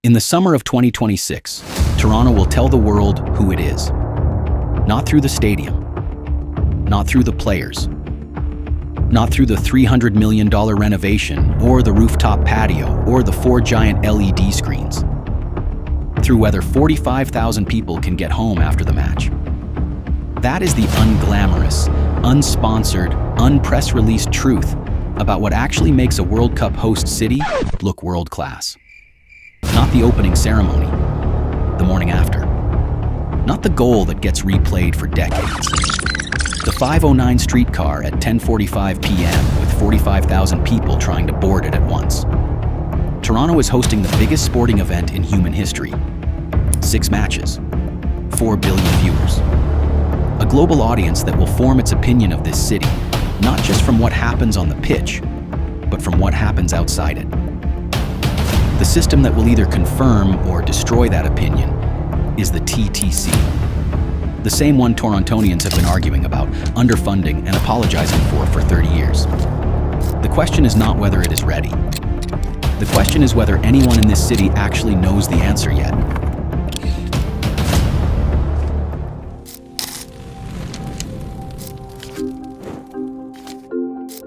In the summer of 2026, Toronto will tell the world who it is. Not through the stadium, not through the players, not through the $300 million renovation or the rooftop patio or the 4 giant LED screens. Through whether 45,000 people can get home after the match. That is the unglamorous, unsponsored, unpress released truth about what actually makes a World Cup host city look world class. Not the opening ceremony, the morning after. Not the goal that gets replayed for decades. The 509 streetcar at 10:45 p.m. with 45,000 people trying to board it at once. Toronto is hosting the biggest sporting event in human history. 6 matches, 4 billion viewers. A global audience that will form its opinion of this city, not just from what happens on the pitch, but from what happens outside it. The system that will either confirm or destroy that opinion is the TTC. The same one Torontonians have been arguing about, underfunding and apologizing for 30 years. The question is not whether it is ready. The question is whether anyone in this city actually knows the answer yet.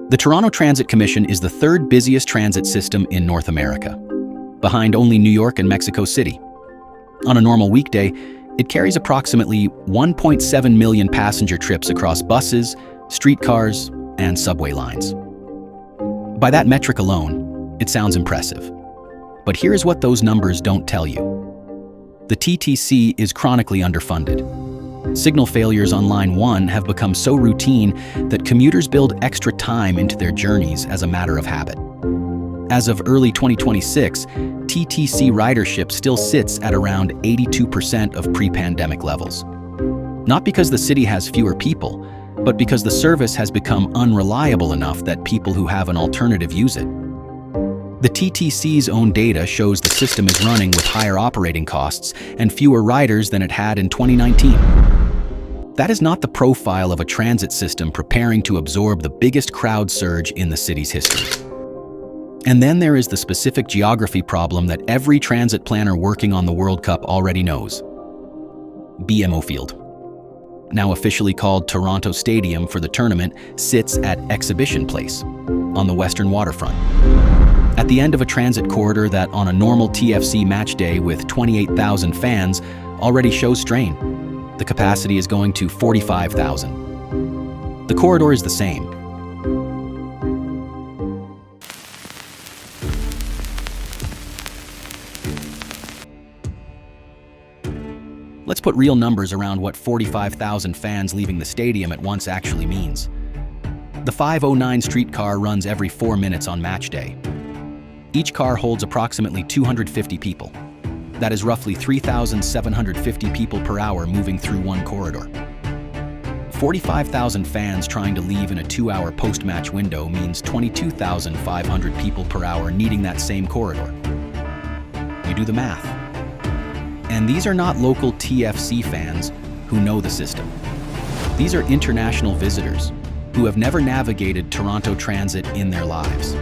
The Toronto Transit Commission is the 3rd busiest transit system in North America, behind only New York and Mexico City. On a normal weekday, it carries approximately 1.7 million passenger trips across buses, streetcars, and subway lines. By that metric alone, it sounds impressive. But here's what those numbers don't tell you. The TTC is chronically underfunded. Signal failures on Line 1 have become so routine that commuters build extra time into their journeys as a matter of habit. As of early 2026, TTC ridership still sits at around 82% of pre-pandemic levels. Not because the city has fewer people, but because the service has become unreliable enough that people who have an alternative use it. The TTC's own data shows the system is running with higher operating costs and fewer riders than it had in 2019. That is not the profile of a transit system preparing to absorb the biggest crowd surge in the city's history. And then there is the specific geography problem that every transit planner working on the World Cup already knows. BMO Field, now officially called Toronto Stadium for the tournament, sits at Exhibition Place on the western waterfront. At the end of a transit corridor that on a normal TFC match day with 28,000 fans already shows strain. The capacity is going to 45,000. The corridor is the same. Let's put real numbers around what 45,000 fans leaving the stadium at once actually means. The 509 streetcar runs every 4 minutes on match day. Each car holds approximately 250 people. That is roughly 3,750 people per hour moving through one corridor. 45,000 fans trying to leave in a 2-hour post-match window means 22,500 people per hour needing that same corridor. You do the math. And these are not local TFC fans who know the system. These are international visitors who have never navigated Toronto Transit in their lives,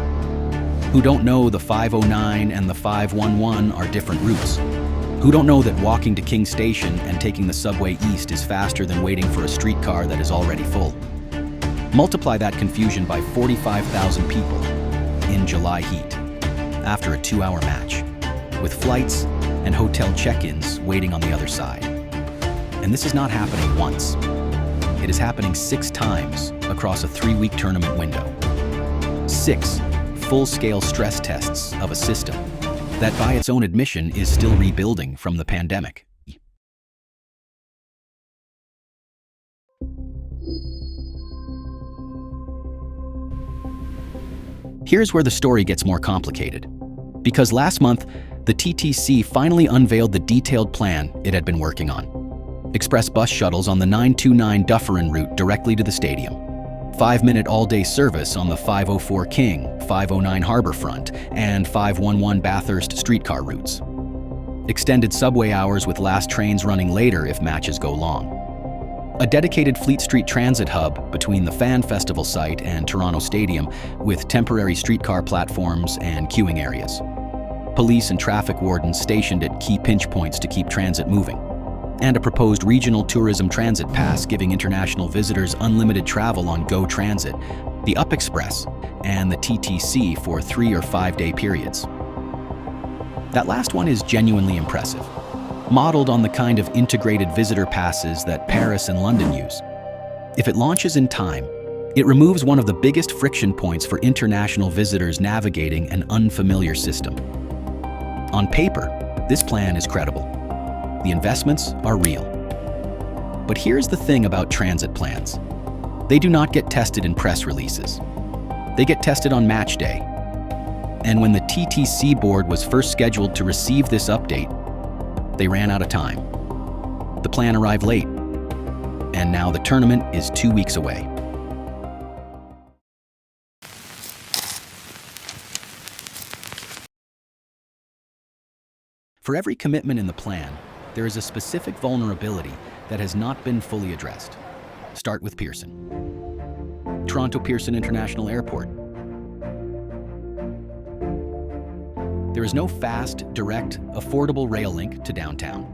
who don't know the 509 and the 511 are different routes, who don't know that walking to King Station and taking the subway east is faster than waiting for a streetcar that is already full. Multiply that confusion by 45,000 people in July heat, after a 2-hour match, with flights and hotel check-ins waiting on the other side. And this is not happening once. It is happening 6 times across a 3-week tournament window. 6 full-scale stress tests of a system that, by its own admission, is still rebuilding from the pandemic. Here's where the story gets more complicated. Because last month, the TTC finally unveiled the detailed plan it had been working on. Express bus shuttles on the 929 Dufferin route directly to the stadium. 5-minute all-day service on the 504 King, 509 Harbourfront, and 511 Bathurst streetcar routes. Extended subway hours with last trains running later if matches go long. A dedicated Fleet Street transit hub between the Fan Festival site and Toronto Stadium with temporary streetcar platforms and queuing areas. police and traffic wardens stationed at key pinch points to keep transit moving, and a proposed regional tourism transit pass giving international visitors unlimited travel on GO Transit, the Up Express, and the TTC for 3 or 5 day periods. That last one is genuinely impressive, modeled on the kind of integrated visitor passes that Paris and London use. If it launches in time, it removes one of the biggest friction points for international visitors navigating an unfamiliar system. On paper, this plan is credible. The investments are real. But here's the thing about transit plans. They do not get tested in press releases. They get tested on match day. And when the TTC board was first scheduled to receive this update, they ran out of time. The plan arrived late, and now the tournament is 2 weeks away. For every commitment in the plan, there is a specific vulnerability that has not been fully addressed. Start with Pearson. Toronto Pearson International Airport. There is no fast, direct, affordable rail link to downtown.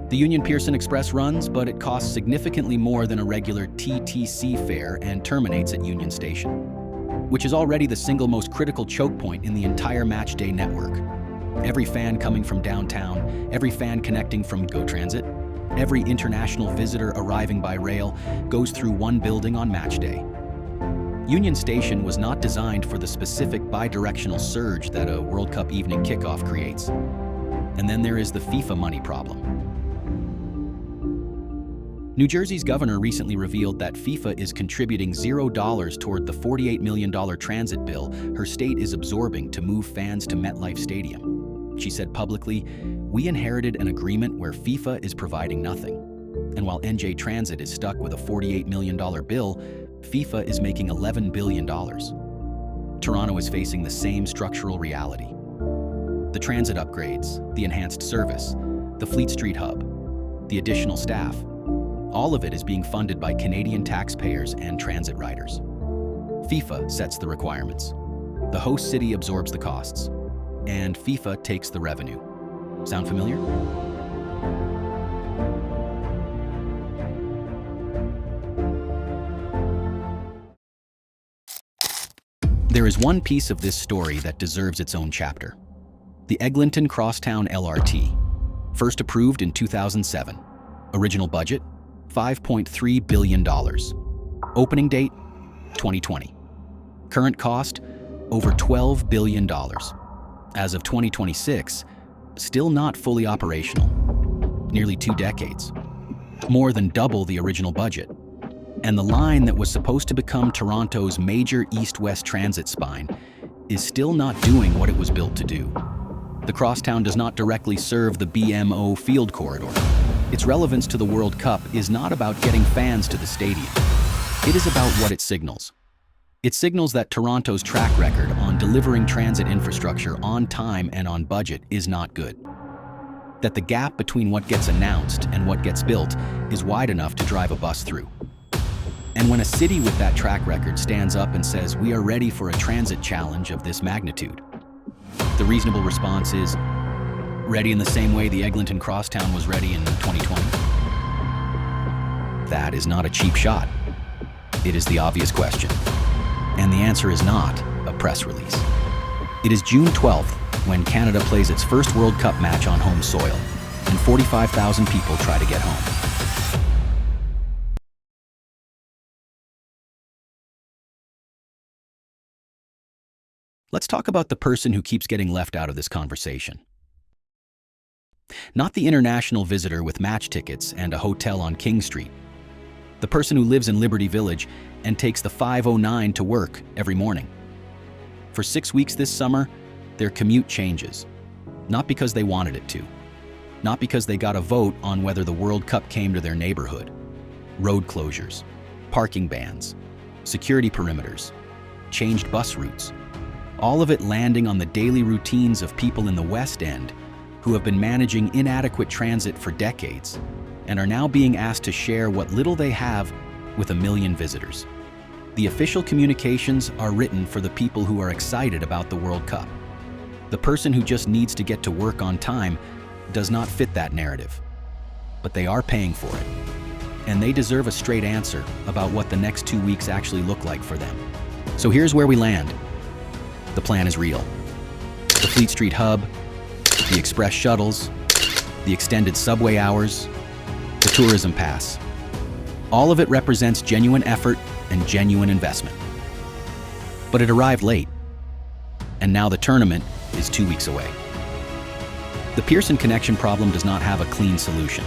The Union Pearson Express runs, but it costs significantly more than a regular TTC fare and terminates at Union Station, which is already the single most critical choke point in the entire matchday network. Every fan coming from downtown, every fan connecting from GO Transit, every international visitor arriving by rail goes through one building on match day. Union Station was not designed for the specific bidirectional surge that a World Cup evening kickoff creates. And then there is the FIFA money problem. New Jersey's governor recently revealed that FIFA is contributing $0 toward the $48 million transit bill her state is absorbing to move fans to MetLife Stadium. She said publicly, "We inherited an agreement where FIFA is providing nothing. And while NJ Transit is stuck with a $48 million bill, FIFA is making $11 billion. Toronto is facing the same structural reality. The transit upgrades, the enhanced service, the Fleet Street hub, the additional staff, all of it is being funded by Canadian taxpayers and transit riders. FIFA sets the requirements. The host city absorbs the costs, and FIFA takes the revenue. Sound familiar? There is one piece of this story that deserves its own chapter. The Eglinton Crosstown LRT, first approved in 2007. Original budget, $5.3 billion. Opening date, 2020. Current cost, over $12 billion. As of 2026, still not fully operational. Nearly 2 decades. More than double the original budget. And the line that was supposed to become Toronto's major east-west transit spine is still not doing what it was built to do. The crosstown does not directly serve the BMO field corridor. Its relevance to the World Cup is not about getting fans to the stadium. It is about what it signals. It signals that Toronto's track record on delivering transit infrastructure on time and on budget is not good. That the gap between what gets announced and what gets built is wide enough to drive a bus through. And when a city with that track record stands up and says, "We are ready for a transit challenge of this magnitude," the reasonable response is, ready in the same way the Eglinton Crosstown was ready in 2020? That is not a cheap shot. It is the obvious question. And the answer is not a press release. It is June 12th when Canada plays its first World Cup match on home soil, and 45,000 people try to get home. Let's talk about the person who keeps getting left out of this conversation. Not the international visitor with match tickets and a hotel on King Street. The person who lives in Liberty Village and takes the 509 to work every morning. For 6 weeks this summer, their commute changes. Not because they wanted it to. Not because they got a vote on whether the World Cup came to their neighborhood. Road closures, parking bans, security perimeters, changed bus routes. All of it landing on the daily routines of people in the West End who have been managing inadequate transit for decades and are now being asked to share what little they have with 1 million visitors. The official communications are written for the people who are excited about the World Cup. The person who just needs to get to work on time does not fit that narrative. But they are paying for it. And they deserve a straight answer about what the next 2 weeks actually look like for them. So here's where we land. The plan is real. The Fleet Street Hub, the express shuttles, the extended subway hours, the tourism pass. All of it represents genuine effort and genuine investment. But it arrived late. And now the tournament is 2 weeks away. The Pearson connection problem does not have a clean solution.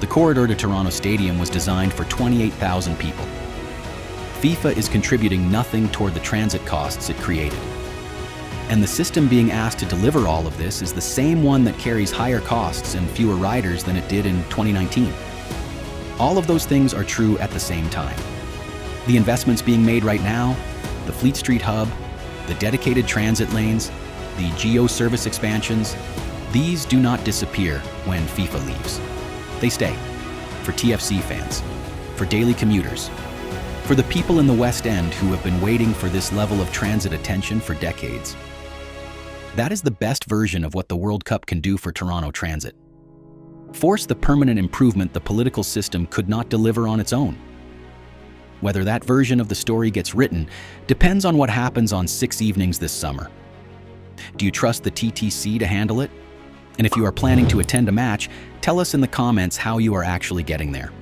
The corridor to Toronto Stadium was designed for 28,000 people. FIFA is contributing nothing toward the transit costs it created. And the system being asked to deliver all of this is the same one that carries higher costs and fewer riders than it did in 2019. All of those things are true at the same time. The investments being made right now, the Fleet Street Hub, the dedicated transit lanes, the geo service expansions, these do not disappear when FIFA leaves. They stay. For TFC fans, for daily commuters, for the people in the West End who have been waiting for this level of transit attention for decades. That is the best version of what the World Cup can do for Toronto Transit. Force the permanent improvement the political system could not deliver on its own. Whether that version of the story gets written depends on what happens on 6 evenings this summer. Do you trust the TTC to handle it? And if you are planning to attend a match, tell us in the comments how you are actually getting there.